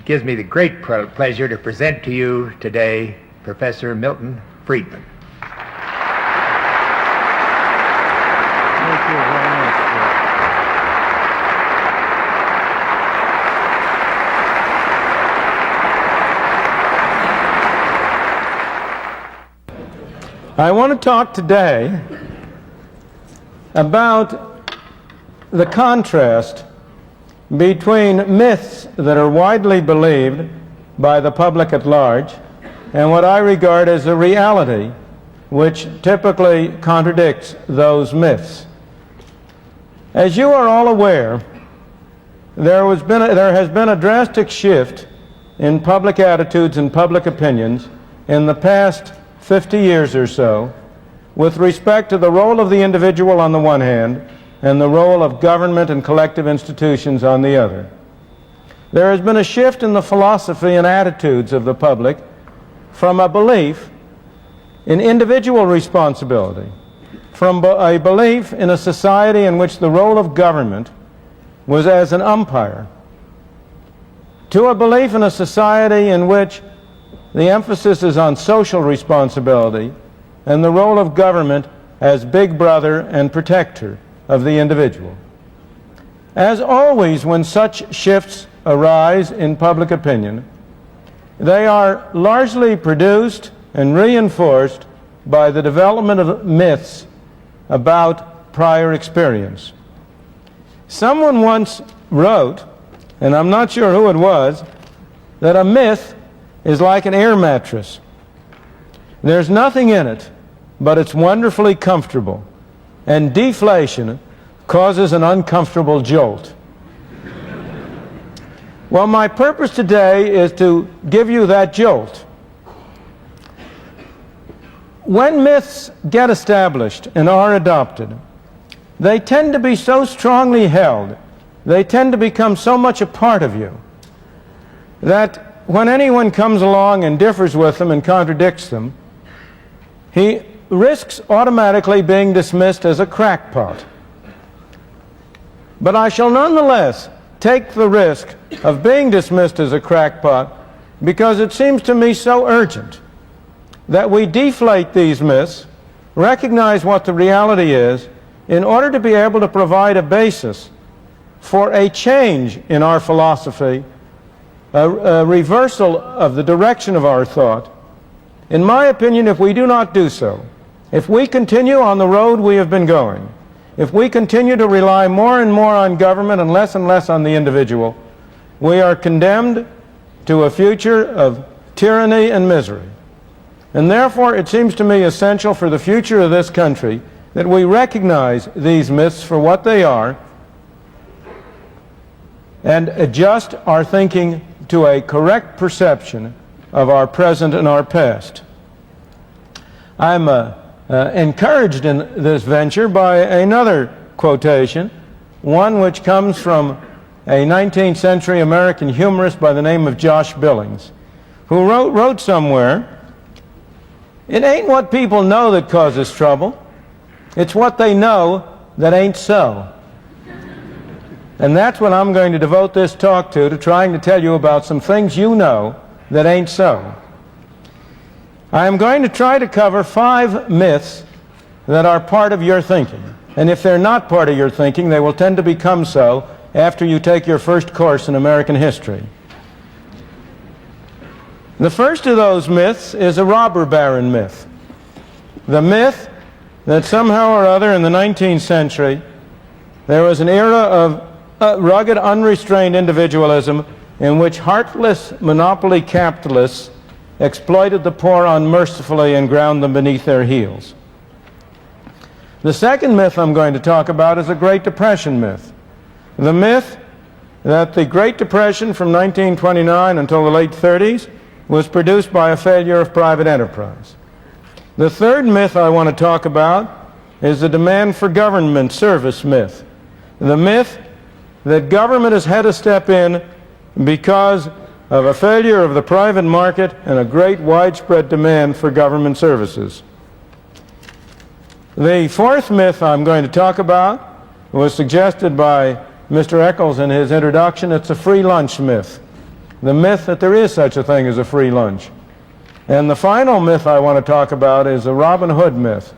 gives me the great pleasure to present to you today Professor Milton Friedman. Thank you very much, sir. I want to talk today about the contrast between myths that are widely believed by the public at large and what I regard as a reality which typically contradicts those myths. As you are all aware, there has been a drastic shift in public attitudes and public opinions in the past 50 years or so with respect to the role of the individual on the one hand and the role of government and collective institutions on the other. There has been a shift in the philosophy and attitudes of the public from a belief in individual responsibility, from a belief in a society in which the role of government was as an umpire, to a belief in a society in which the emphasis is on social responsibility and the role of government as big brother and protector of the individual. As always, when such shifts arise in public opinion, they are largely produced and reinforced by the development of myths about prior experience. Someone once wrote, and I'm not sure who it was, that a myth is like an air mattress. There's nothing in it, but it's wonderfully comfortable, and deflation causes an uncomfortable jolt. Well, my purpose today is to give you that jolt. When myths get established and are adopted, they tend to be so strongly held, they tend to become so much a part of you, that when anyone comes along and differs with them and contradicts them, he risks automatically being dismissed as a crackpot. But I shall nonetheless take the risk of being dismissed as a crackpot because it seems to me so urgent that we deflate these myths, recognize what the reality is, in order to be able to provide a basis for a change in our philosophy, a reversal of the direction of our thought. In my opinion, if we do not do so, if we continue on the road we have been going, if we continue to rely more and more on government and less on the individual, we are condemned to a future of tyranny and misery. And therefore, it seems to me essential for the future of this country that we recognize these myths for what they are and adjust our thinking to a correct perception of our present and our past. I'm encouraged in this venture by another quotation, one which comes from a 19th century American humorist by the name of Josh Billings, who wrote somewhere, "It ain't what people know that causes trouble, it's what they know that ain't so." And that's what I'm going to devote this talk to trying to tell you about some things you know that ain't so. I am going to try to cover 5 myths that are part of your thinking. And if they're not part of your thinking, they will tend to become so after you take your first course in American history. The first of those myths is a robber baron myth. The myth that somehow or other in the 19th century there was an era of rugged, unrestrained individualism in which heartless monopoly capitalists exploited the poor unmercifully and ground them beneath their heels. The second myth I'm going to talk about is the Great Depression myth. The myth that the Great Depression from 1929 until the late 30s was produced by a failure of private enterprise. The third myth I want to talk about is the demand for government service myth. The myth that government has had to step in because of a failure of the private market and a great widespread demand for government services. The fourth myth I'm going to talk about was suggested by Mr. Eccles in his introduction. It's a free lunch myth. the myth that there is such a thing as a free lunch. And the final myth I want to talk about is the Robin Hood myth.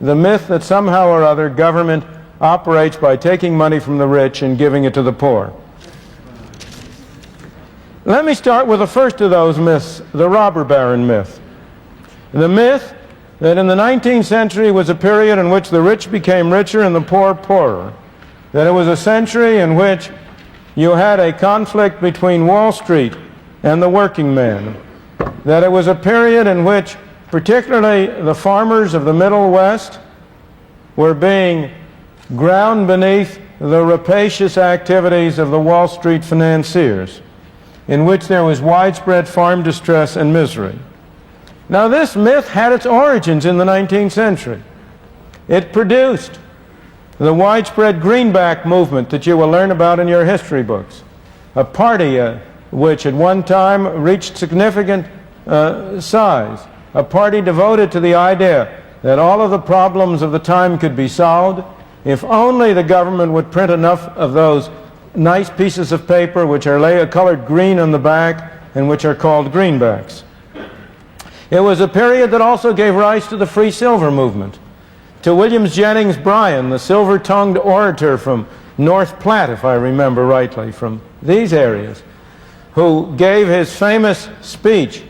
The myth that somehow or other government operates by taking money from the rich and giving it to the poor. Let me start with the first of those myths, the robber baron myth. The myth that in the 19th century was a period in which the rich became richer and the poor poorer. That it was a century in which you had a conflict between Wall Street and the working man. That it was a period in which particularly the farmers of the Middle West were being ground beneath the rapacious activities of the Wall Street financiers, in which there was widespread farm distress and misery. Now, this myth had its origins in the 19th century. It produced the widespread greenback movement that you will learn about in your history books, a party which at one time reached significant size, a party devoted to the idea that all of the problems of the time could be solved if only the government would print enough of those nice pieces of paper which are colored green on the back and which are called greenbacks. It was a period that also gave rise to the free silver movement, to William Jennings Bryan, the silver-tongued orator from North Platte, if I remember rightly, from these areas, who gave his famous speech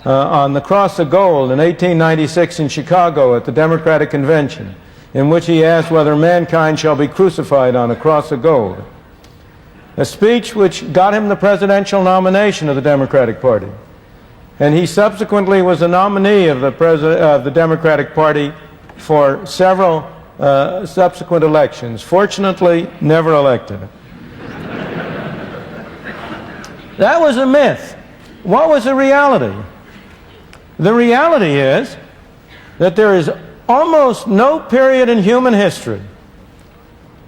on the Cross of Gold in 1896 in Chicago at the Democratic Convention, in which he asked whether mankind shall be crucified on a cross of gold. A speech which got him the presidential nomination of the Democratic Party. And he subsequently was a nominee of the Democratic Party for several subsequent elections. Fortunately, never elected. That was a myth. What was the reality? The reality is that there is almost no period in human history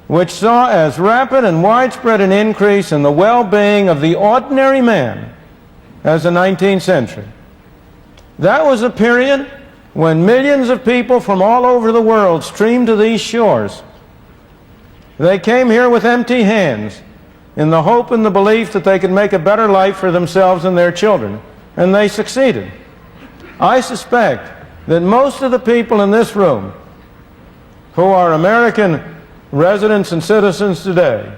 which saw as rapid and widespread an increase in the well-being of the ordinary man as the 19th century. That was a period when millions of people from all over the world streamed to these shores. They came here with empty hands in the hope and the belief that they could make a better life for themselves and their children, and they succeeded. I suspect that most of the people in this room who are American residents and citizens today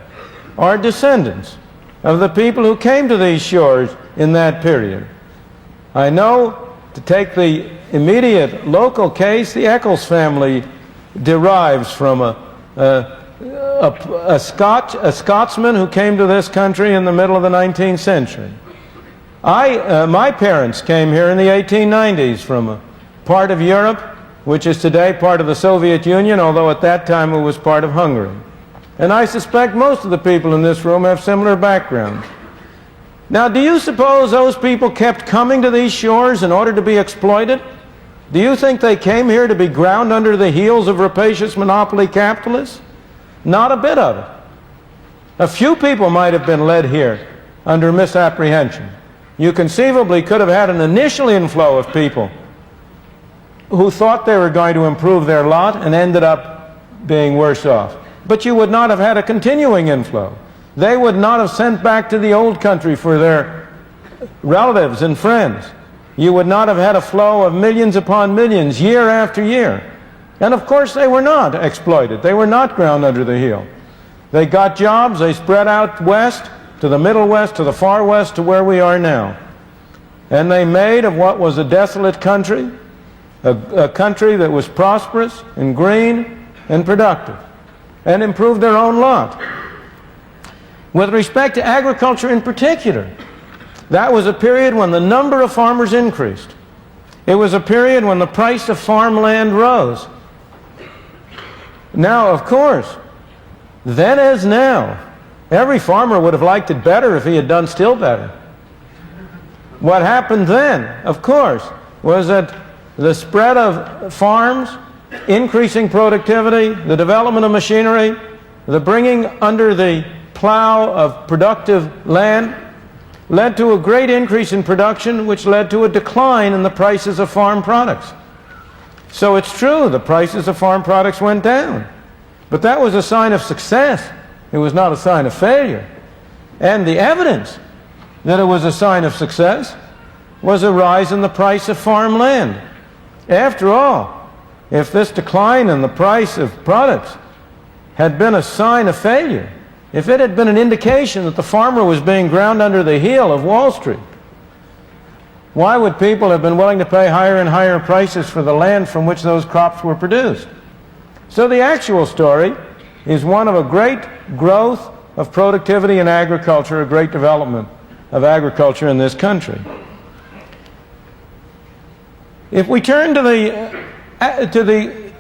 are descendants of the people who came to these shores in that period. I know, to take the immediate local case, the Eccles family derives from a Scotsman who came to this country in the middle of the 19th century. My parents came here in the 1890s from a part of Europe which is today part of the Soviet Union, although at that time it was part of Hungary. And I suspect most of the people in this room have similar backgrounds. Now, do you suppose those people kept coming to these shores in order to be exploited? Do you think they came here to be ground under the heels of rapacious monopoly capitalists? Not a bit of it. A few people might have been led here under misapprehension. You conceivably could have had an initial inflow of people who thought they were going to improve their lot and ended up being worse off. But you would not have had a continuing inflow. They would not have sent back to the old country for their relatives and friends. You would not have had a flow of millions upon millions year after year. And of course they were not exploited. They were not ground under the heel. They got jobs, they spread out west, to the Middle West, to the far west, to where we are now. And they made of what was a desolate country, a country that was prosperous and green and productive, and improved their own lot. With respect to agriculture in particular, that was a period when the number of farmers increased. It was a period when the price of farmland rose. Now, of course, then as now, every farmer would have liked it better if he had done still better. What happened then, of course, was that the spread of farms, increasing productivity, the development of machinery, the bringing under the plow of productive land led to a great increase in production, which led to a decline in the prices of farm products. So it's true, the prices of farm products went down. But that was a sign of success. It was not a sign of failure. And the evidence that it was a sign of success was a rise in the price of farmland. After all, if this decline in the price of products had been a sign of failure, if it had been an indication that the farmer was being ground under the heel of Wall Street, why would people have been willing to pay higher and higher prices for the land from which those crops were produced? So the actual story is one of a great growth of productivity in agriculture, a great development of agriculture in this country. If we turn to the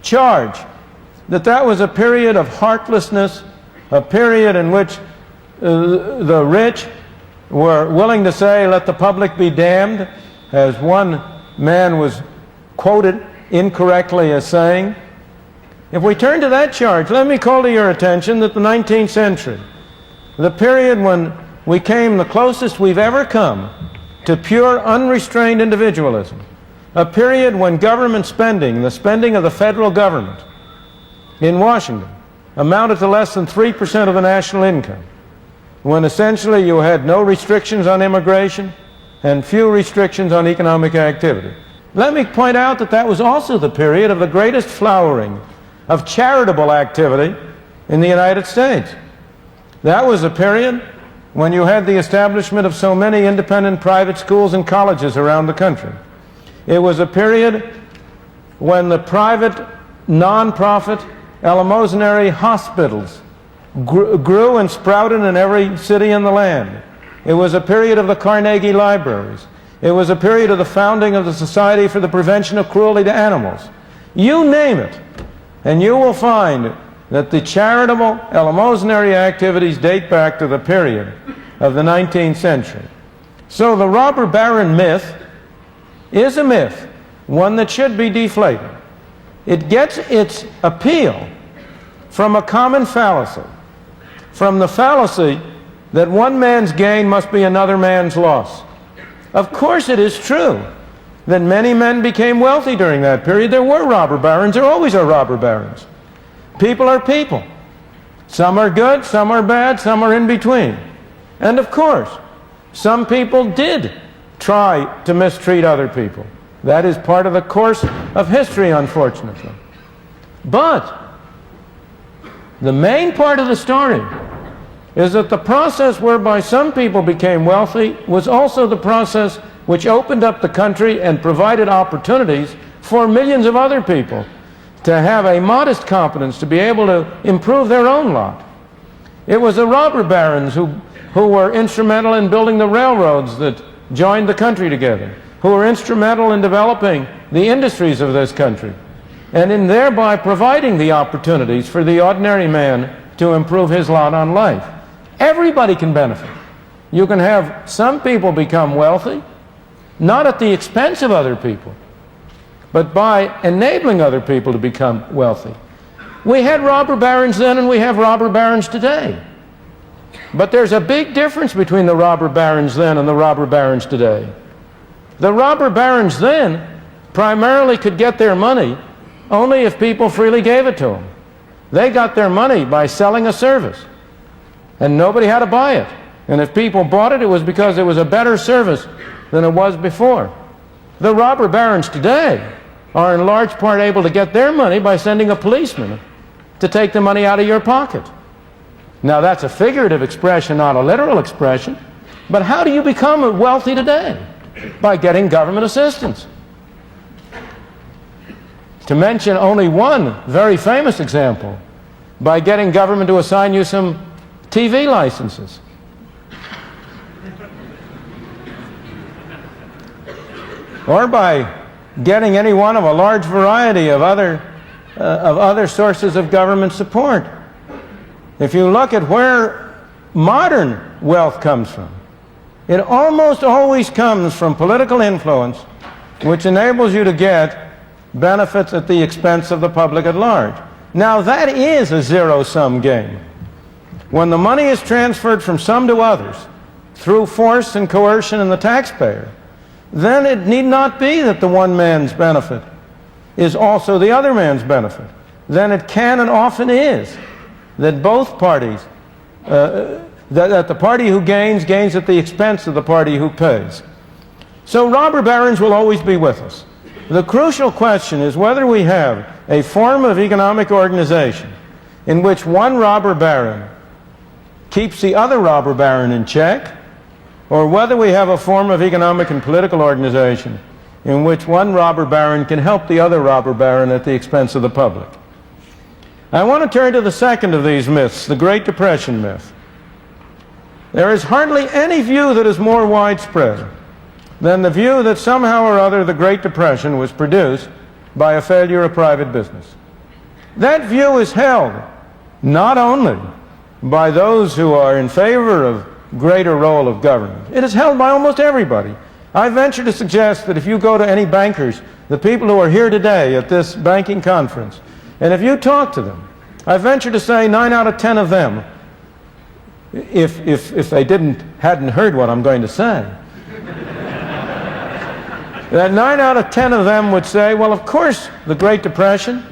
charge that was a period of heartlessness, a period in which the rich were willing to say, let the public be damned, as one man was quoted incorrectly as saying. If we turn to that charge, let me call to your attention that the 19th century, the period when we came the closest we've ever come to pure unrestrained individualism, a period when government spending, the spending of the federal government in Washington, amounted to less than 3% of the national income, when essentially you had no restrictions on immigration and few restrictions on economic activity. Let me point out that that was also the period of the greatest flowering of charitable activity in the United States. That was a period when you had the establishment of so many independent private schools and colleges around the country. It was a period when the private, non-profit, eleemosynary hospitals grew and sprouted in every city in the land. It was a period of the Carnegie Libraries. It was a period of the founding of the Society for the Prevention of Cruelty to Animals. You name it, and you will find that the charitable, eleemosynary activities date back to the period of the 19th century. So the robber baron myth is a myth, one that should be deflated. It gets its appeal from a common fallacy, from the fallacy that one man's gain must be another man's loss. Of course it is true that many men became wealthy during that period. There were robber barons. There always are robber barons. People are people. Some are good, some are bad, some are in between. And of course, some people did try to mistreat other people. That is part of the course of history, unfortunately. But the main part of the story is that the process whereby some people became wealthy was also the process which opened up the country and provided opportunities for millions of other people to have a modest competence, to be able to improve their own lot. It was the robber barons who were instrumental in building the railroads that joined the country together, who were instrumental in developing the industries of this country, and in thereby providing the opportunities for the ordinary man to improve his lot on life. Everybody can benefit. You can have some people become wealthy, not at the expense of other people, but by enabling other people to become wealthy. We had robber barons then and we have robber barons today. But there's a big difference between the robber barons then and the robber barons today. The robber barons then primarily could get their money only if people freely gave it to them. They got their money by selling a service, and nobody had to buy it. And if people bought it, it was because it was a better service than it was before. The robber barons today are in large part able to get their money by sending a policeman to take the money out of your pocket. Now that's a figurative expression, not a literal expression. But how do you become wealthy today? By getting government assistance. To mention only one very famous example, by getting government to assign you some TV licenses. Or by getting any one of a large variety of other sources of government support. If you look at where modern wealth comes from, it almost always comes from political influence, which enables you to get benefits at the expense of the public at large. Now that is a zero-sum game. When the money is transferred from some to others through force and coercion and the taxpayer, then it need not be that the one man's benefit is also the other man's benefit. Then it can and often is that both parties that the party who gains at the expense of the party who pays. So robber barons will always be with us. The crucial question is whether we have a form of economic organization in which one robber baron keeps the other robber baron in check, or whether we have a form of economic and political organization in which one robber baron can help the other robber baron at the expense of the public. I want to turn to the second of these myths, the Great Depression myth. There is hardly any view that is more widespread than the view that somehow or other the Great Depression was produced by a failure of private business. That view is held not only by those who are in favor of greater role of government, it is held by almost everybody. I venture to suggest that if you go to any bankers, the people who are here today at this banking conference, and if you talk to them, I venture to say 9 out of 10 of them, if they hadn't heard what I'm going to say, that 9 out of 10 of them would say, well, of course, the Great Depression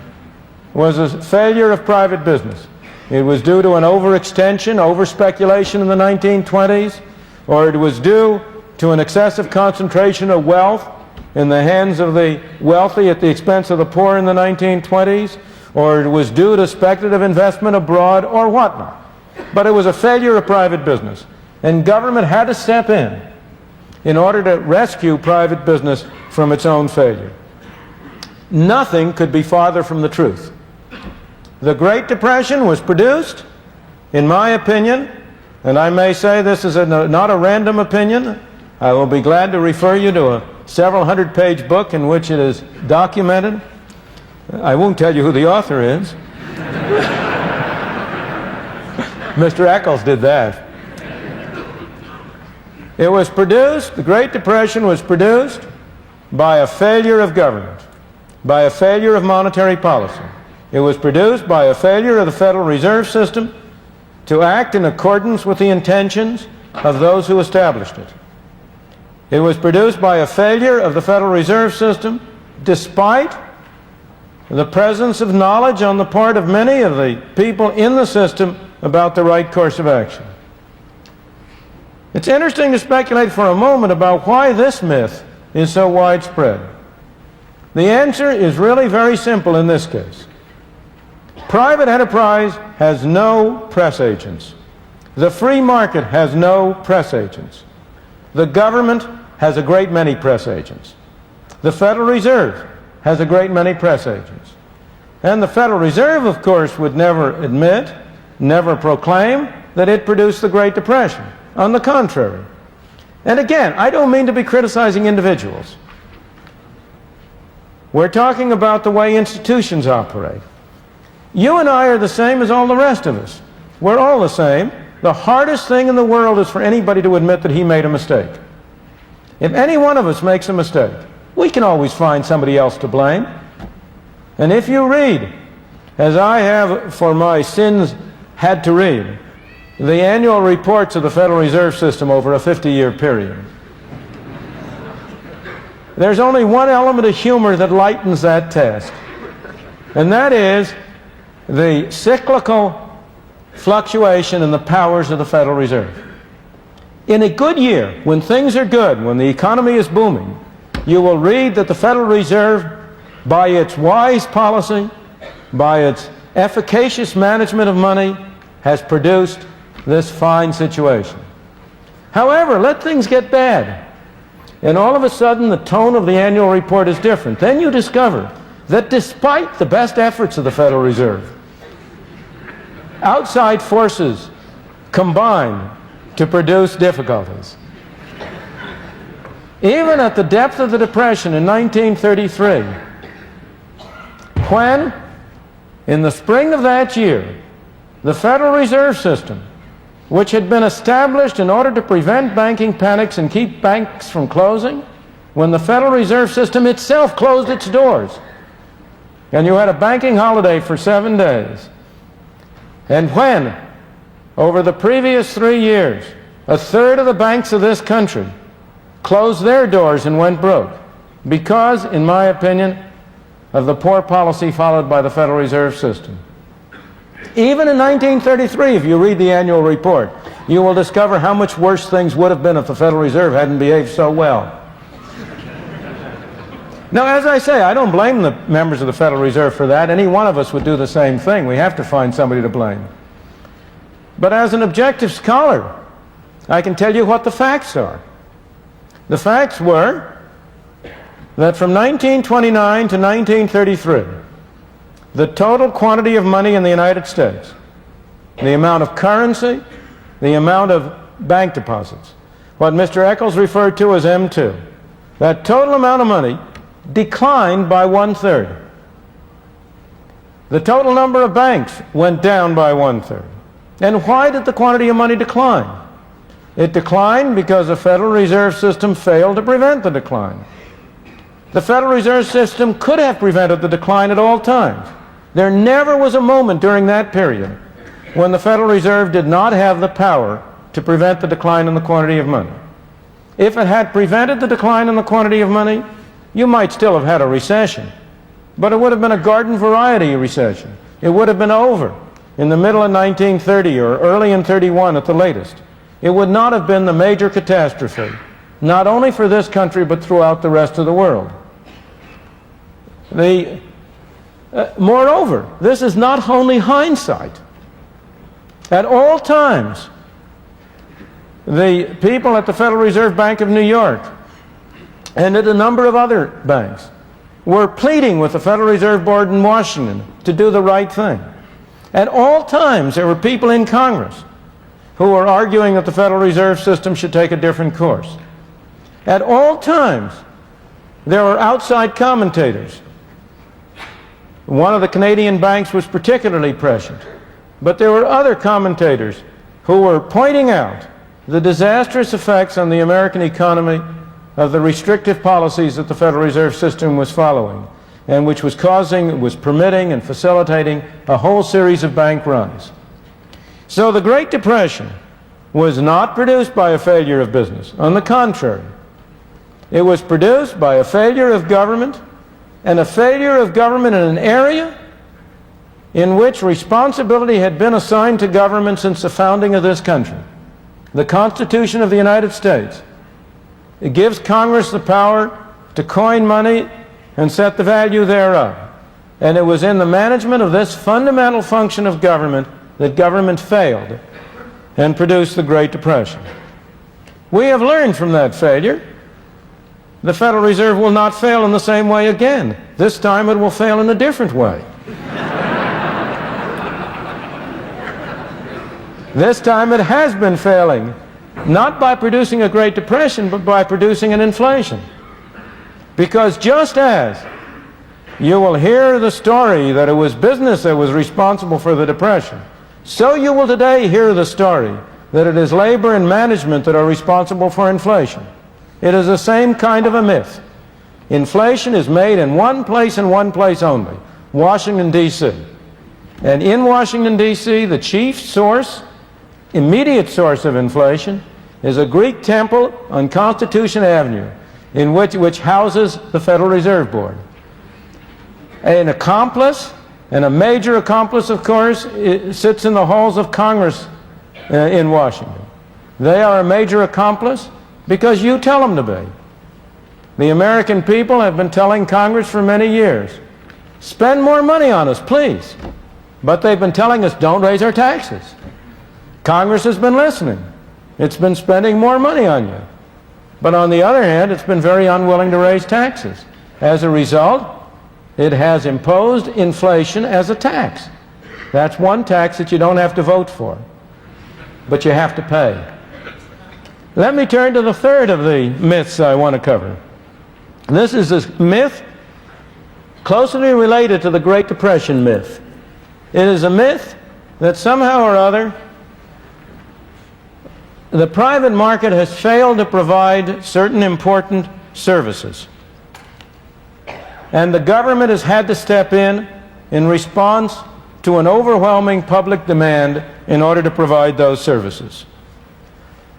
was a failure of private business. It was due to an overextension, over-speculation in the 1920s, or it was due to an excessive concentration of wealth in the hands of the wealthy at the expense of the poor in the 1920s, or it was due to speculative investment abroad, or whatnot. But it was a failure of private business, and government had to step in order to rescue private business from its own failure. Nothing could be farther from the truth. The Great Depression was produced, in my opinion, and I may say this is not a random opinion. I will be glad to refer you to a several hundred-page book in which it is documented. I won't tell you who the author is. Mr. Eccles did that. It was produced, the Great Depression was produced by a failure of government, by a failure of monetary policy. It was produced by a failure of the Federal Reserve System to act in accordance with the intentions of those who established it. It was produced by a failure of the Federal Reserve System despite the presence of knowledge on the part of many of the people in the system about the right course of action. It's interesting to speculate for a moment about why this myth is so widespread. The answer is really very simple in this case. Private enterprise has no press agents. The free market has no press agents. The government has a great many press agents. The Federal Reserve has a great many press agents. And the Federal Reserve, of course, would never admit, never proclaim that it produced the Great Depression. On the contrary. And again, I don't mean to be criticizing individuals. We're talking about the way institutions operate. You and I are the same as all the rest of us. We're all the same. The hardest thing in the world is for anybody to admit that he made a mistake. If any one of us makes a mistake, we can always find somebody else to blame. And if you read, as I have for my sins had to read, the annual reports of the Federal Reserve System over a 50-year period, there's only one element of humor that lightens that task, and that is the cyclical fluctuation in the powers of the Federal Reserve. In a good year, when things are good, when the economy is booming, you will read that the Federal Reserve, by its wise policy, by its efficacious management of money, has produced this fine situation. However, let things get bad, and all of a sudden the tone of the annual report is different. Then you discover that despite the best efforts of the Federal Reserve, outside forces combine to produce difficulties. Even at the depth of the Depression in 1933, when, in the spring of that year, the Federal Reserve System, which had been established in order to prevent banking panics and keep banks from closing, when the Federal Reserve System itself closed its doors, and you had a banking holiday for 7 days, and when, over the previous 3 years, a third of the banks of this country closed their doors and went broke because, in my opinion, of the poor policy followed by the Federal Reserve System. Even in 1933, if you read the annual report, you will discover how much worse things would have been if the Federal Reserve hadn't behaved so well. Now, as I say, I don't blame the members of the Federal Reserve for that. Any one of us would do the same thing. We have to find somebody to blame. But as an objective scholar, I can tell you what the facts are. The facts were that from 1929 to 1933, the total quantity of money in the United States, the amount of currency, the amount of bank deposits, what Mr. Eccles referred to as M2, that total amount of money declined by 1/3. The total number of banks went down by 1/3. And why did the quantity of money decline? It declined because the Federal Reserve System failed to prevent the decline. The Federal Reserve System could have prevented the decline at all times. There never was a moment during that period when the Federal Reserve did not have the power to prevent the decline in the quantity of money. If it had prevented the decline in the quantity of money, you might still have had a recession, but it would have been a garden variety recession. It would have been over in the middle of 1930 or early in 31 at the latest. It would not have been the major catastrophe, not only for this country but throughout the rest of the world. Moreover, this is not only hindsight. At all times, the people at the Federal Reserve Bank of New York and at a number of other banks were pleading with the Federal Reserve Board in Washington to do the right thing. At all times, there were people in Congress who were arguing that the Federal Reserve System should take a different course. At all times, there were outside commentators. One of the Canadian banks was particularly prescient, but there were other commentators who were pointing out the disastrous effects on the American economy of the restrictive policies that the Federal Reserve System was following, and which was permitting and facilitating a whole series of bank runs. So the Great Depression was not produced by a failure of business. On the contrary, it was produced by a failure of government, and a failure of government in an area in which responsibility had been assigned to government since the founding of this country. The Constitution of the United States. It gives Congress the power to coin money and set the value thereof. And it was in the management of this fundamental function of government that government failed and produced the Great Depression. We have learned from that failure. The Federal Reserve will not fail in the same way again. This time it will fail in a different way. This time it has been failing, not by producing a Great Depression, but by producing an inflation. Because just as you will hear the story that it was business that was responsible for the Depression, so you will today hear the story that it is labor and management that are responsible for inflation. It is the same kind of a myth. Inflation is made in one place and one place only, Washington, D.C. And in Washington, D.C., the chief source, immediate source of inflation is a Greek temple on Constitution Avenue, which houses the Federal Reserve Board. An accomplice, and a major accomplice, of course, sits in the halls of Congress in Washington. They are a major accomplice because you tell them to be. The American people have been telling Congress for many years, spend more money on us, please. But they've been telling us, don't raise our taxes. Congress has been listening. It's been spending more money on you. But on the other hand, it's been very unwilling to raise taxes. As a result, it has imposed inflation as a tax. That's one tax that you don't have to vote for, but you have to pay. Let me turn to the third of the myths I want to cover. This is a myth closely related to the Great Depression myth. It is a myth that somehow or other the private market has failed to provide certain important services, and the government has had to step in response to an overwhelming public demand in order to provide those services.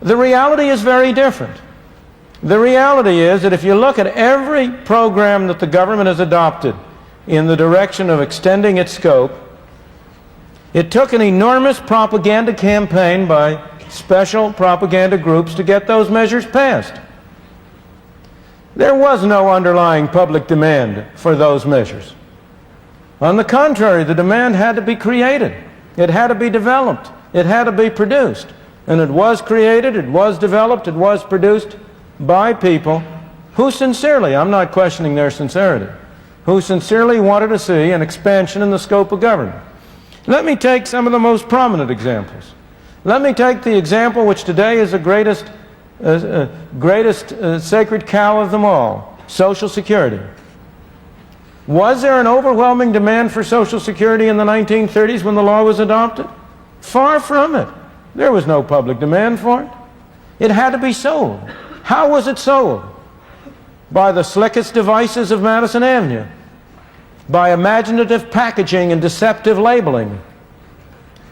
The reality is very different. The reality is that if you look at every program that the government has adopted in the direction of extending its scope, it took an enormous propaganda campaign by special propaganda groups to get those measures passed. There was no underlying public demand for those measures. On the contrary, the demand had to be created. It had to be developed. It had to be produced. And it was created, it was developed, it was produced by people who sincerely, I'm not questioning their sincerity, who sincerely wanted to see an expansion in the scope of government. Let me take some of the most prominent examples. Let me take the example which today is the greatest sacred cow of them all, Social Security. Was there an overwhelming demand for Social Security in the 1930s when the law was adopted? Far from it. There was no public demand for it. It had to be sold. How was it sold? By the slickest devices of Madison Avenue, by imaginative packaging and deceptive labeling.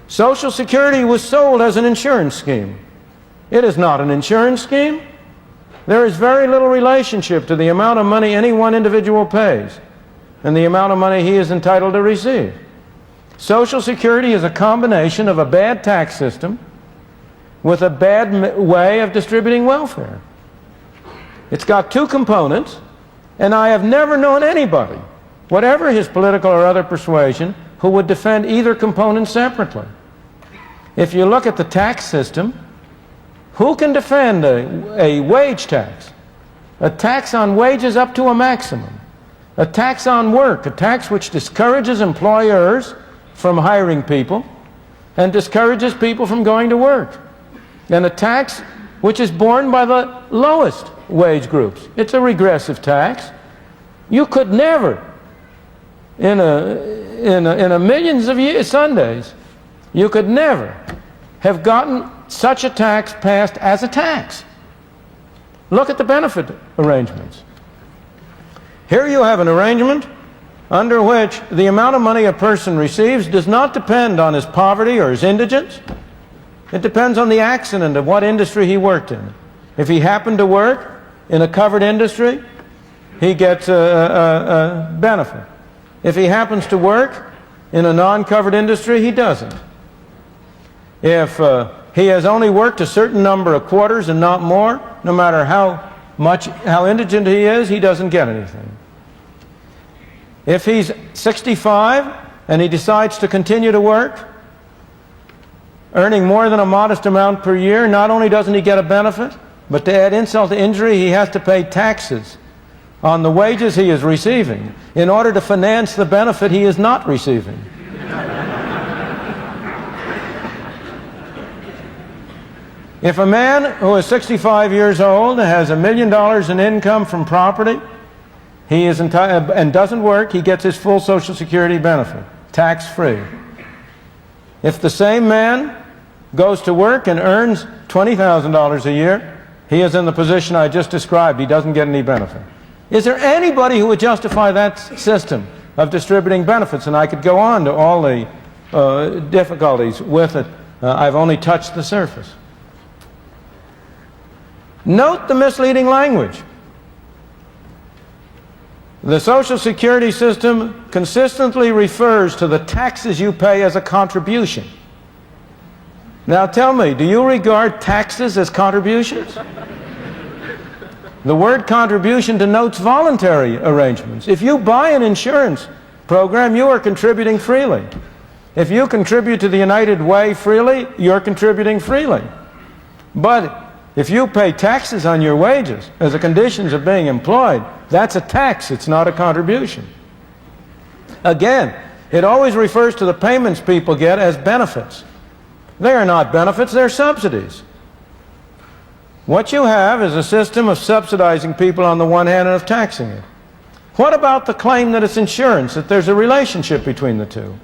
Social Security was sold as an insurance scheme. It is not an insurance scheme. There is very little relationship to the amount of money any one individual pays and the amount of money he is entitled to receive. Social Security is a combination of a bad tax system with a bad way of distributing welfare. It's got two components, and I have never known anybody, whatever his political or other persuasion, who would defend either component separately. If you look at the tax system, who can defend a wage tax? A tax on wages up to a maximum. A tax on work, a tax which discourages employers from hiring people and discourages people from going to work. And a tax which is borne by the lowest wage groups. It's a regressive tax. You could never, in a millions of Sundays, you could never have gotten such a tax passed as a tax. Look at the benefit arrangements. Here you have an arrangement under which the amount of money a person receives does not depend on his poverty or his indigence. It depends on the accident of what industry he worked in. If he happened to work in a covered industry, he gets a benefit. If he happens to work in a non-covered industry, he doesn't. If he has only worked a certain number of quarters and not more, no matter how indigent he is, he doesn't get anything. If he's 65 and he decides to continue to work, earning more than a modest amount per year, not only doesn't he get a benefit, but to add insult to injury, he has to pay taxes on the wages he is receiving in order to finance the benefit he is not receiving. If a man who is 65 years old has $1 million in income from property, he is entitled and doesn't work, he gets his full Social Security benefit, tax-free. If the same man goes to work and earns $20,000 a year, he is in the position I just described. He doesn't get any benefit. Is there anybody who would justify that system of distributing benefits? And I could go on to all the difficulties with it. I've only touched the surface. Note the misleading language. The Social Security system consistently refers to the taxes you pay as a contribution. Now tell me, do you regard taxes as contributions? The word contribution denotes voluntary arrangements. If you buy an insurance program, you are contributing freely. If you contribute to the United Way freely, you're contributing freely. But if you pay taxes on your wages as a condition of being employed, that's a tax, it's not a contribution. Again, it always refers to the payments people get as benefits. They are not benefits, they're subsidies. What you have is a system of subsidizing people on the one hand and of taxing it. What about the claim that it's insurance, that there's a relationship between the two?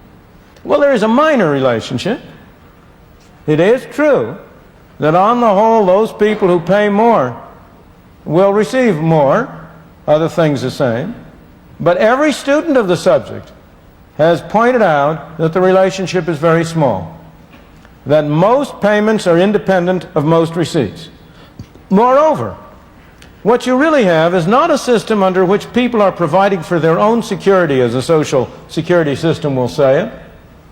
Well, there is a minor relationship. It is true that on the whole, those people who pay more will receive more, other things the same. But every student of the subject has pointed out that the relationship is very small, that most payments are independent of most receipts. Moreover, what you really have is not a system under which people are providing for their own security, as the Social Security system will say it,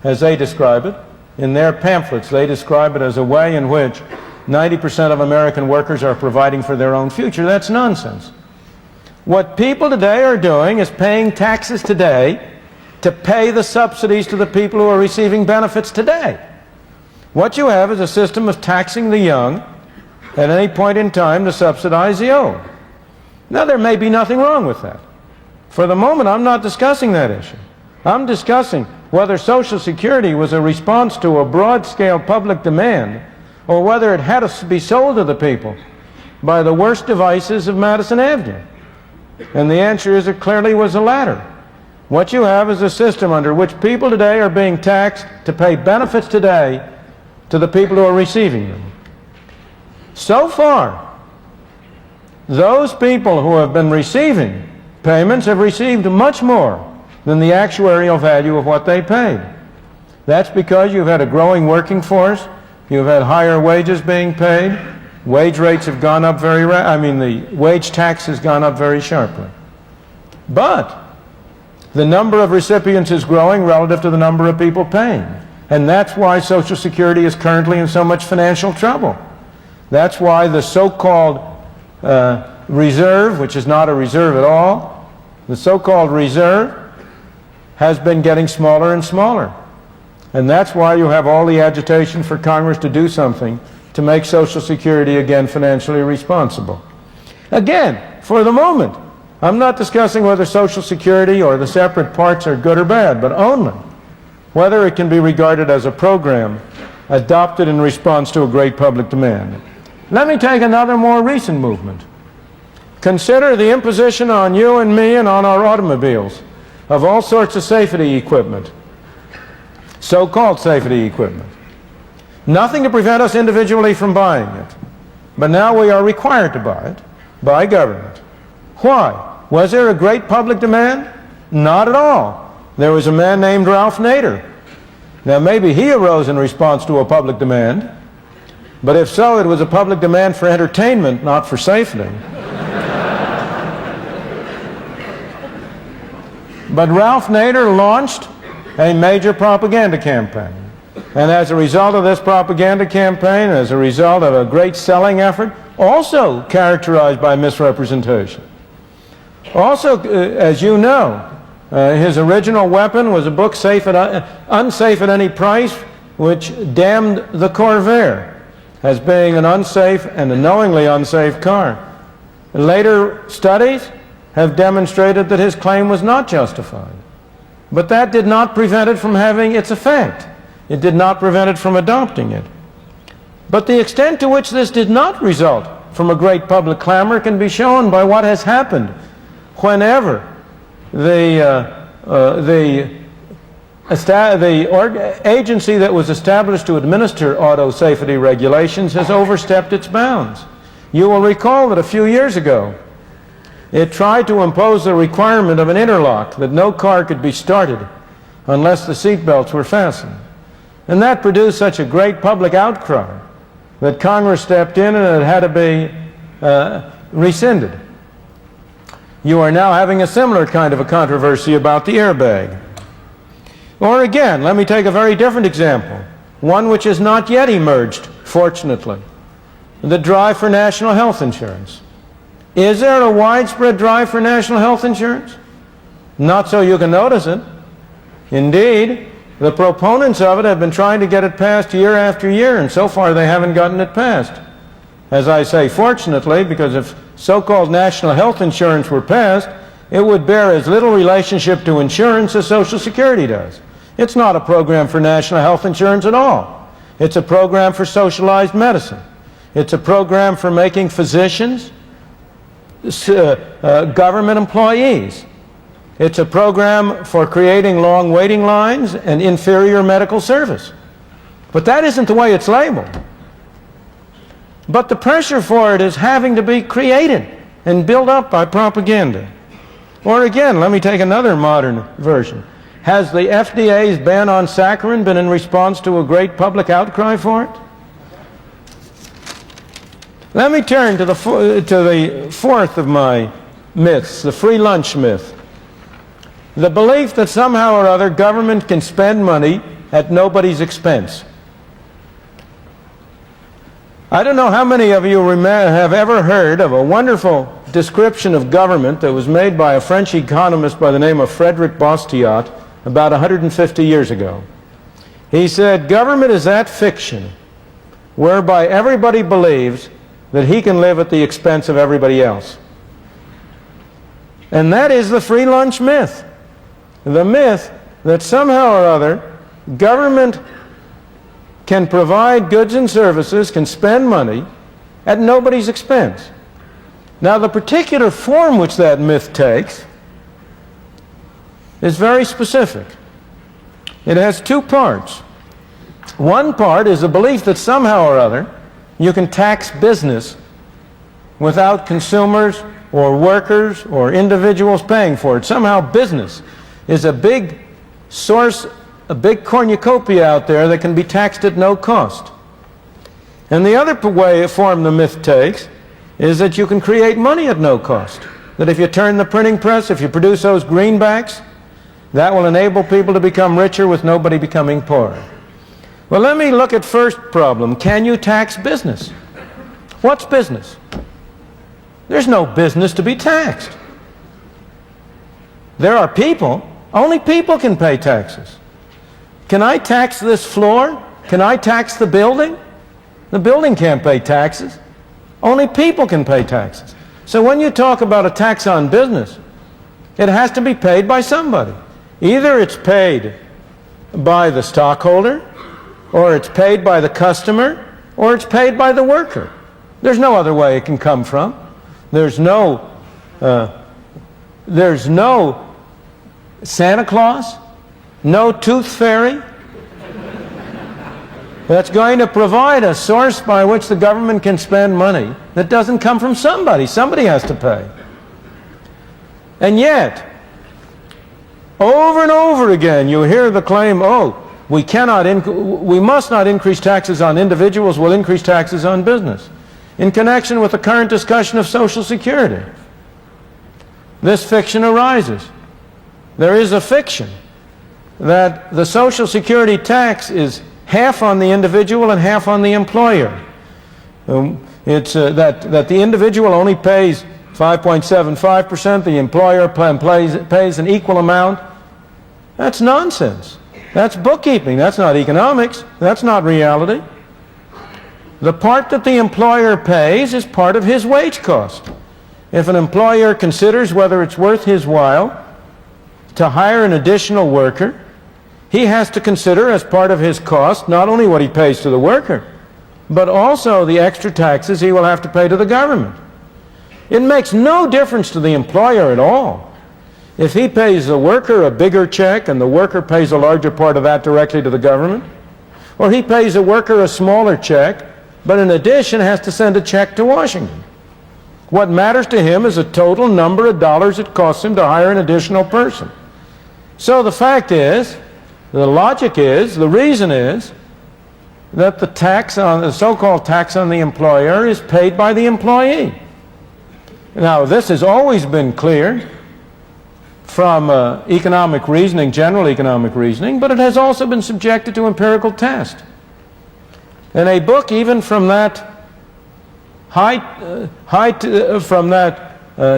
as they describe it, In their pamphlets, they describe it as a way in which 90% of American workers are providing for their own future. That's nonsense. What people today are doing is paying taxes today to pay the subsidies to the people who are receiving benefits today. What you have is a system of taxing the young at any point in time to subsidize the old. Now, there may be nothing wrong with that. For the moment, I'm not discussing that issue. I'm discussing whether Social Security was a response to a broad-scale public demand or whether it had to be sold to the people by the worst devices of Madison Avenue. And the answer is it clearly was the latter. What you have is a system under which people today are being taxed to pay benefits today to the people who are receiving them. So far, those people who have been receiving payments have received much more than the actuarial value of what they paid. That's because you've had a growing working force, you've had higher wages being paid, wage rates have gone up the wage tax has gone up very sharply. But the number of recipients is growing relative to the number of people paying. And that's why Social Security is currently in so much financial trouble. That's why the so-called reserve, which is not a reserve at all, the so-called reserve has been getting smaller and smaller. And that's why you have all the agitation for Congress to do something to make Social Security again financially responsible. Again, for the moment, I'm not discussing whether Social Security or the separate parts are good or bad, but only whether it can be regarded as a program adopted in response to a great public demand. Let me take another more recent movement. Consider the imposition on you and me and on our automobiles of all sorts of safety equipment, so-called safety equipment. Nothing to prevent us individually from buying it, but now we are required to buy it by government. Why? Was there a great public demand? Not at all. There was a man named Ralph Nader. Now, maybe he arose in response to a public demand, but if so, it was a public demand for entertainment, not for safety. But Ralph Nader launched a major propaganda campaign. And as a result of this propaganda campaign, as a result of a great selling effort, also characterized by misrepresentation. Also, as you know, his original weapon was a book, Unsafe at Any Price, which damned the Corvair as being an unsafe and a knowingly unsafe car. Later studies have demonstrated that his claim was not justified. But that did not prevent it from having its effect. It did not prevent it from adopting it. But the extent to which this did not result from a great public clamor can be shown by what has happened whenever the agency that was established to administer auto safety regulations has overstepped its bounds. You will recall that a few years ago, it tried to impose the requirement of an interlock, that no car could be started unless the seat belts were fastened. And that produced such a great public outcry that Congress stepped in and it had to be rescinded. You are now having a similar kind of a controversy about the airbag. Or again, let me take a very different example, one which has not yet emerged, fortunately, the drive for national health insurance. Is there a widespread drive for national health insurance? Not so you can notice it. Indeed, the proponents of it have been trying to get it passed year after year, and so far they haven't gotten it passed. As I say, fortunately, because if so-called national health insurance were passed, it would bear as little relationship to insurance as Social Security does. It's not a program for national health insurance at all. It's a program for socialized medicine. It's a program for making physicians government employees. It's a program for creating long waiting lines and inferior medical service. But that isn't the way it's labeled. But the pressure for it is having to be created and built up by propaganda. Or again, let me take another modern version. Has the FDA's ban on saccharin been in response to a great public outcry for it? Let me turn to the fourth of my myths, the free lunch myth. The belief that somehow or other government can spend money at nobody's expense. I don't know how many of you have ever heard of a wonderful description of government that was made by a French economist by the name of Frédéric Bastiat about 150 years ago. He said, "Government is that fiction whereby everybody believes that he can live at the expense of everybody else." And that is the free lunch myth. The myth that somehow or other government can provide goods and services, can spend money at nobody's expense. Now, the particular form which that myth takes is very specific. It has two parts. One part is the belief that somehow or other you can tax business without consumers or workers or individuals paying for it. Somehow business is a big source, a big cornucopia out there that can be taxed at no cost. And the other form the myth takes is that you can create money at no cost. That if you turn the printing press, if you produce those greenbacks, that will enable people to become richer with nobody becoming poorer. Well, let me look at first problem. Can you tax business? What's business? There's no business to be taxed. There are people. Only people can pay taxes. Can I tax this floor? Can I tax the building? The building can't pay taxes. Only people can pay taxes. So when you talk about a tax on business, it has to be paid by somebody. Either it's paid by the stockholder, or it's paid by the customer, or it's paid by the worker. There's no other way it can come from. There's no Santa Claus, no tooth fairy that's going to provide a source by which the government can spend money that doesn't come from somebody. Somebody has to pay. And yet, over and over again, you hear the claim, oh, we must not increase taxes on individuals, we'll increase taxes on business. In connection with the current discussion of Social Security, this fiction arises. There is a fiction that the Social Security tax is half on the individual and half on the employer. That the individual only pays 5.75%, the employer pays an equal amount. That's nonsense. That's bookkeeping. That's not economics. That's not reality. The part that the employer pays is part of his wage cost. If an employer considers whether it's worth his while to hire an additional worker, he has to consider as part of his cost not only what he pays to the worker, but also the extra taxes he will have to pay to the government. It makes no difference to the employer at all if he pays the worker a bigger check and the worker pays a larger part of that directly to the government, or he pays the worker a smaller check, but in addition has to send a check to Washington. What matters to him is the total number of dollars it costs him to hire an additional person. So the fact is, the logic is, the reason is, that the so-called tax on the employer is paid by the employee. Now, this has always been clear from economic reasoning, general economic reasoning, but it has also been subjected to empirical test. And a book even from that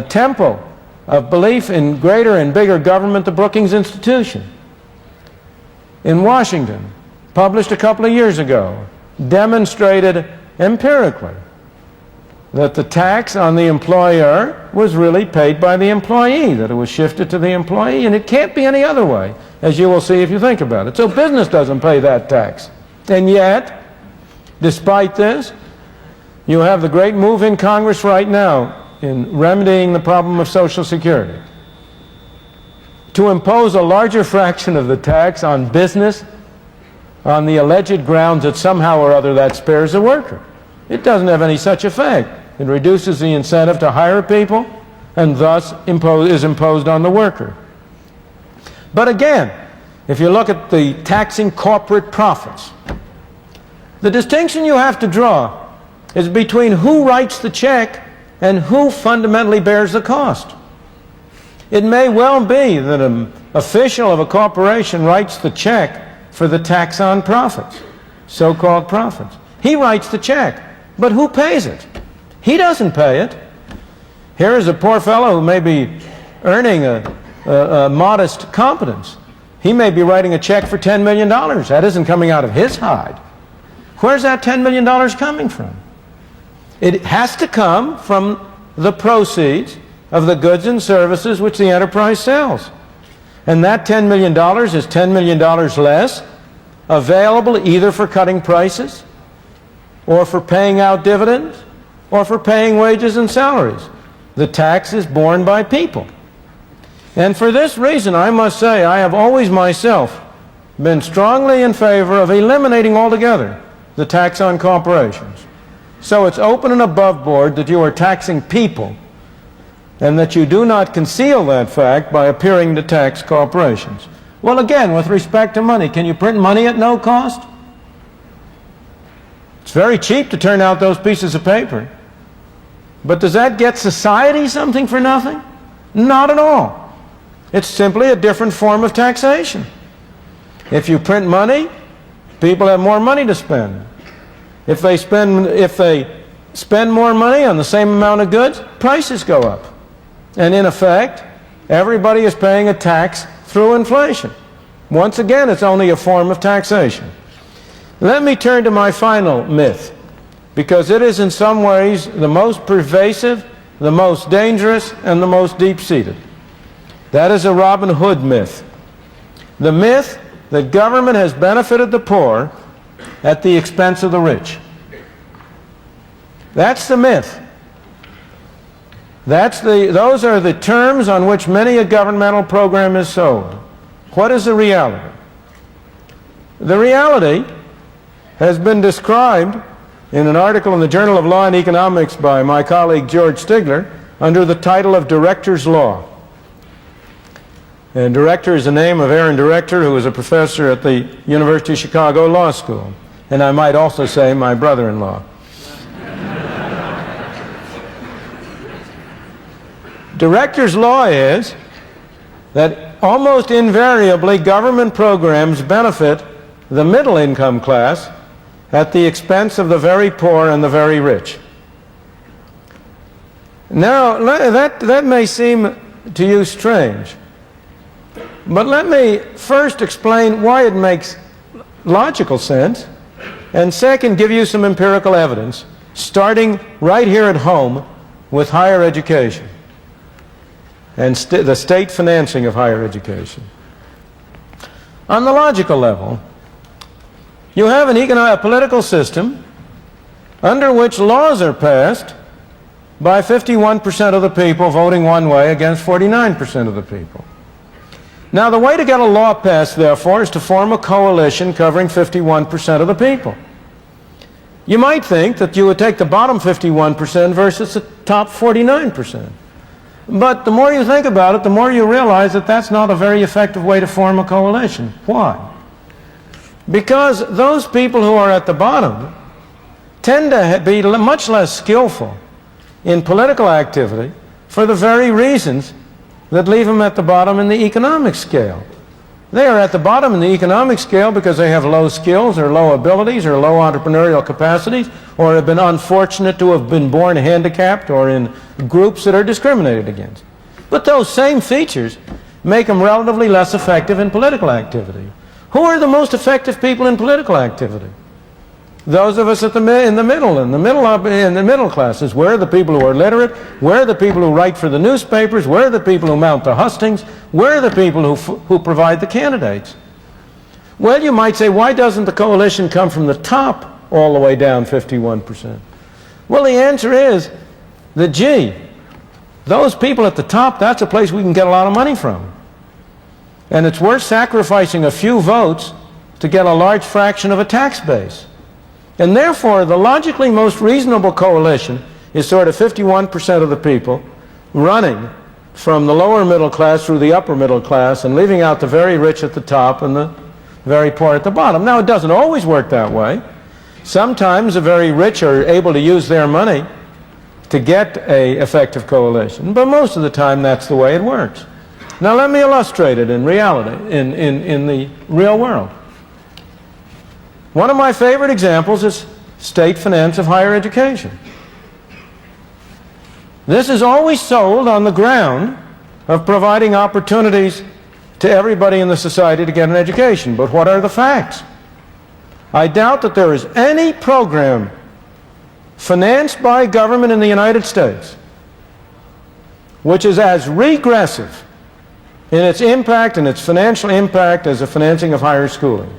temple of belief in greater and bigger government, the Brookings Institution in Washington, published a couple of years ago, demonstrated empirically that the tax on the employer was really paid by the employee, that it was shifted to the employee, and it can't be any other way, as you will see if you think about it. So business doesn't pay that tax. And yet, despite this, you have the great move in Congress right now in remedying the problem of Social Security to impose a larger fraction of the tax on business on the alleged grounds that somehow or other that spares the worker. It doesn't have any such effect. It reduces the incentive to hire people and thus is imposed on the worker. But again, if you look at the taxing corporate profits, the distinction you have to draw is between who writes the check and who fundamentally bears the cost. It may well be that an official of a corporation writes the check for the tax on profits, so-called profits. He writes the check, but who pays it? He doesn't pay it. Here is a poor fellow who may be earning a modest competence. He may be writing a check for $10 million. That isn't coming out of his hide. Where's that $10 million coming from? It has to come from the proceeds of the goods and services which the enterprise sells. And that $10 million is $10 million less available either for cutting prices or for paying out dividends or for paying wages and salaries. The tax is borne by people. And for this reason, I must say, I have always myself been strongly in favor of eliminating altogether the tax on corporations. So it's open and above board that you are taxing people and that you do not conceal that fact by appearing to tax corporations. Well, again, with respect to money, can you print money at no cost? It's very cheap to turn out those pieces of paper. But does that get society something for nothing? Not at all. It's simply a different form of taxation. If you print money, people have more money to spend. If they spend more money on the same amount of goods, prices go up. And in effect, everybody is paying a tax through inflation. Once again, it's only a form of taxation. Let me turn to my final myth, because it is in some ways the most pervasive, the most dangerous, and the most deep-seated. That is a Robin Hood myth. The myth that government has benefited the poor at the expense of the rich. That's the myth. Those are the terms on which many a governmental program is sold. What is the reality? The reality has been described in an article in the Journal of Law and Economics by my colleague George Stigler under the title of Director's Law. And Director is the name of Aaron Director, who was a professor at the University of Chicago Law School. And I might also say my brother-in-law. Director's law is that almost invariably government programs benefit the middle income class at the expense of the very poor and the very rich. Now, that may seem to you strange, but let me first explain why it makes logical sense, and second, give you some empirical evidence, starting right here at home with higher education and the state financing of higher education. On the logical level, you have a political system under which laws are passed by 51% of the people voting one way against 49% of the people. Now, the way to get a law passed, therefore, is to form a coalition covering 51% of the people. You might think that you would take the bottom 51% versus the top 49%. But the more you think about it, the more you realize that that's not a very effective way to form a coalition. Why? Because those people who are at the bottom tend to be much less skillful in political activity for the very reasons that leave them at the bottom in the economic scale. They are at the bottom in the economic scale because they have low skills or low abilities or low entrepreneurial capacities or have been unfortunate to have been born handicapped or in groups that are discriminated against. But those same features make them relatively less effective in political activity. Who are the most effective people in political activity? Those of us in the middle classes. We're the people who are literate. We're the people who write for the newspapers. We're the people who mount the hustings. We're the people who provide the candidates. Well, you might say, why doesn't the coalition come from the top all the way down 51%? Well, the answer is that, gee, those people at the top, that's a place we can get a lot of money from. And it's worth sacrificing a few votes to get a large fraction of a tax base. And therefore, the logically most reasonable coalition is sort of 51% of the people running from the lower middle class through the upper middle class and leaving out the very rich at the top and the very poor at the bottom. Now, it doesn't always work that way. Sometimes the very rich are able to use their money to get an effective coalition, but most of the time that's the way it works. Now, let me illustrate it in reality, in the real world. One of my favorite examples is state finance of higher education. This is always sold on the ground of providing opportunities to everybody in the society to get an education. But what are the facts? I doubt that there is any program financed by government in the United States which is as regressive in its impact and its financial impact as the financing of higher schooling.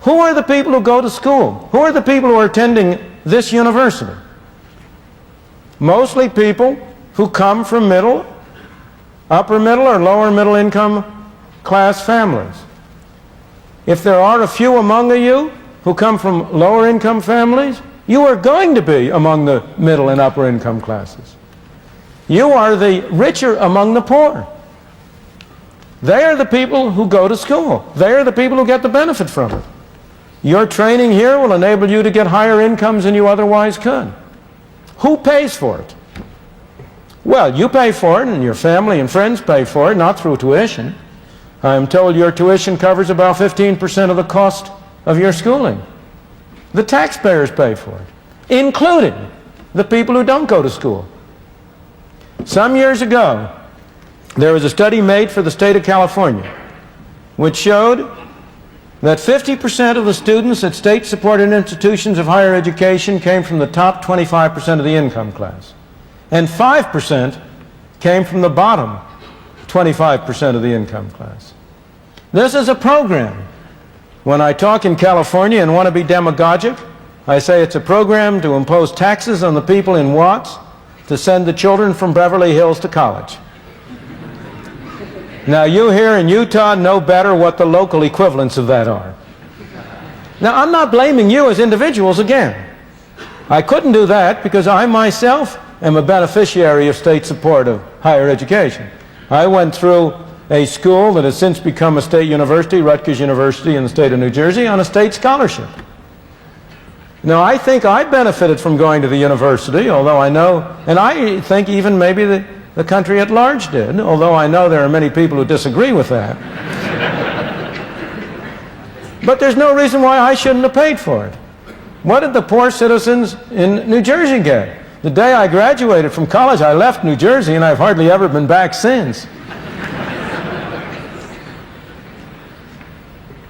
Who are the people who go to school? Who are the people who are attending this university? Mostly people who come from middle, upper middle, or lower middle income class families. If there are a few among you who come from lower income families, you are going to be among the middle and upper income classes. You are the richer among the poor. They are the people who go to school. They are the people who get the benefit from it. Your training here will enable you to get higher incomes than you otherwise could. Who pays for it? Well, you pay for it, and your family and friends pay for it, not through tuition. I'm told your tuition covers about 15% of the cost of your schooling. The taxpayers pay for it, including the people who don't go to school. Some years ago, there was a study made for the state of California which showed that 50% of the students at state-supported institutions of higher education came from the top 25% of the income class, and 5% came from the bottom 25% of the income class. This is a program. When I talk in California and want to be demagogic, I say it's a program to impose taxes on the people in Watts to send the children from Beverly Hills to college. Now, you here in Utah know better what the local equivalents of that are. Now, I'm not blaming you as individuals again. I couldn't do that because I myself am a beneficiary of state support of higher education. I went through a school that has since become a state university, Rutgers University in the state of New Jersey, on a state scholarship. Now, I think I benefited from going to the university, although I know, and I think even maybe the country at large did, although I know there are many people who disagree with that. But there's no reason why I shouldn't have paid for it. What did the poor citizens in New Jersey get? The day I graduated from college, I left New Jersey, and I've hardly ever been back since.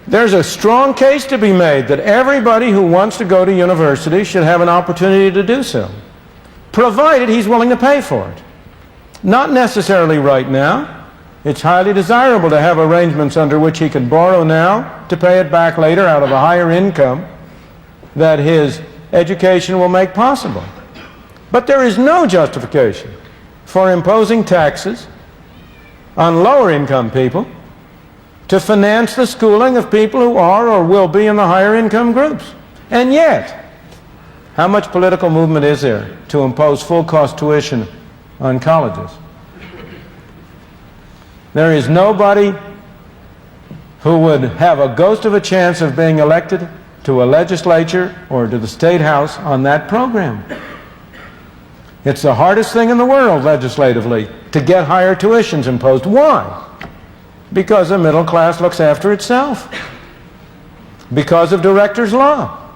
There's a strong case to be made that everybody who wants to go to university should have an opportunity to do so, provided he's willing to pay for it. Not necessarily right now. It's highly desirable to have arrangements under which he can borrow now to pay it back later out of a higher income that his education will make possible. But there is no justification for imposing taxes on lower income people to finance the schooling of people who are or will be in the higher income groups. And yet, how much political movement is there to impose full cost tuition on colleges? There is nobody who would have a ghost of a chance of being elected to a legislature or to the state house on that program. It's the hardest thing in the world legislatively to get higher tuitions imposed. Why? Because the middle class looks after itself. Because of director's law.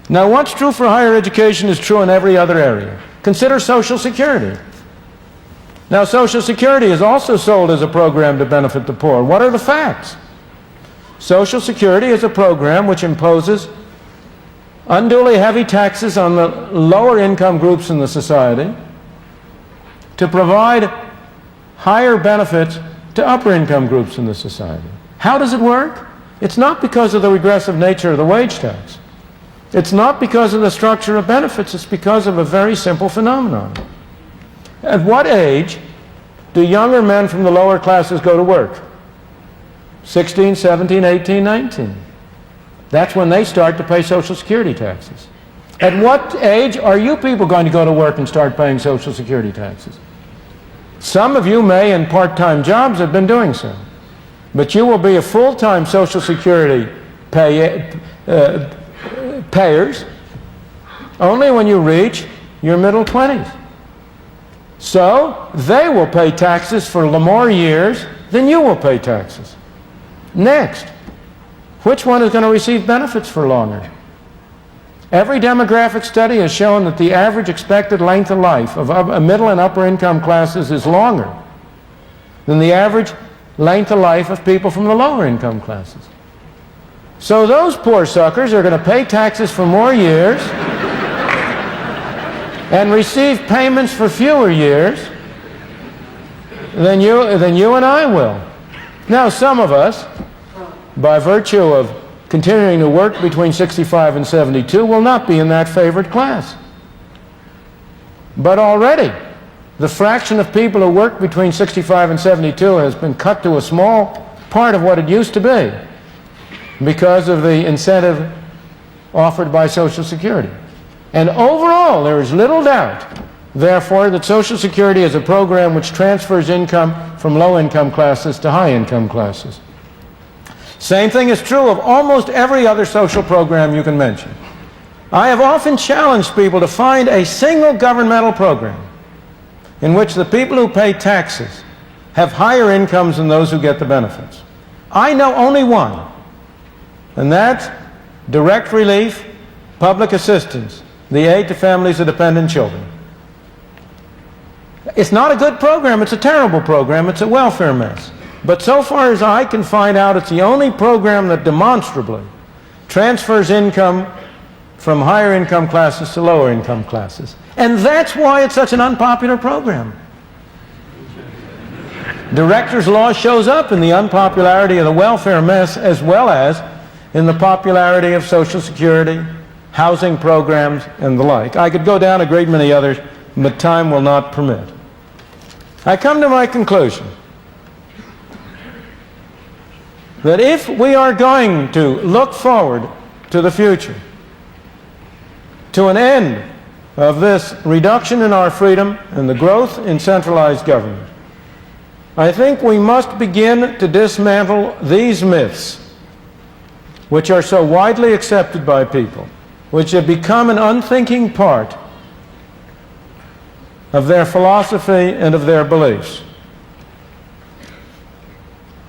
Now, what's true for higher education is true in every other area. Consider Social Security. Now, Social Security is also sold as a program to benefit the poor. What are the facts? Social Security is a program which imposes unduly heavy taxes on the lower income groups in the society to provide higher benefits to upper income groups in the society. How does it work? It's not because of the regressive nature of the wage tax. It's not because of the structure of benefits. It's because of a very simple phenomenon. At what age do younger men from the lower classes go to work? 16, 17, 18, 19. That's when they start to pay Social Security taxes. At what age are you people going to go to work and start paying Social Security taxes? Some of you may, in part-time jobs, have been doing so. But you will be a full-time Social Security payers only when you reach your middle 20s. So they will pay taxes for more years than you will pay taxes. Next, which one is going to receive benefits for longer? Every demographic study has shown that the average expected length of life of middle and upper income classes is longer than the average length of life of people from the lower income classes. So those poor suckers are going to pay taxes for more years and receive payments for fewer years than you and I will. Now, some of us, by virtue of continuing to work between 65 and 72, will not be in that favored class. But already, the fraction of people who work between 65 and 72 has been cut to a small part of what it used to be because of the incentive offered by Social Security. And overall, there is little doubt, therefore, that Social Security is a program which transfers income from low-income classes to high-income classes. Same thing is true of almost every other social program you can mention. I have often challenged people to find a single governmental program in which the people who pay taxes have higher incomes than those who get the benefits. I know only one, and that's direct relief, public assistance, the aid to families of dependent children. It's not a good program, it's a terrible program, it's a welfare mess. But so far as I can find out, it's the only program that demonstrably transfers income from higher income classes to lower income classes. And that's why it's such an unpopular program. Director's law shows up in the unpopularity of the welfare mess as well as in the popularity of Social Security, housing programs, and the like. I could go down a great many others, but time will not permit. I come to my conclusion that if we are going to look forward to the future, to an end of this reduction in our freedom and the growth in centralized government, I think we must begin to dismantle these myths which are so widely accepted by people, which have become an unthinking part of their philosophy and of their beliefs.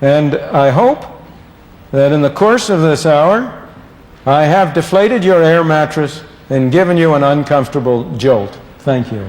And I hope that in the course of this hour, I have deflated your air mattress and given you an uncomfortable jolt. Thank you.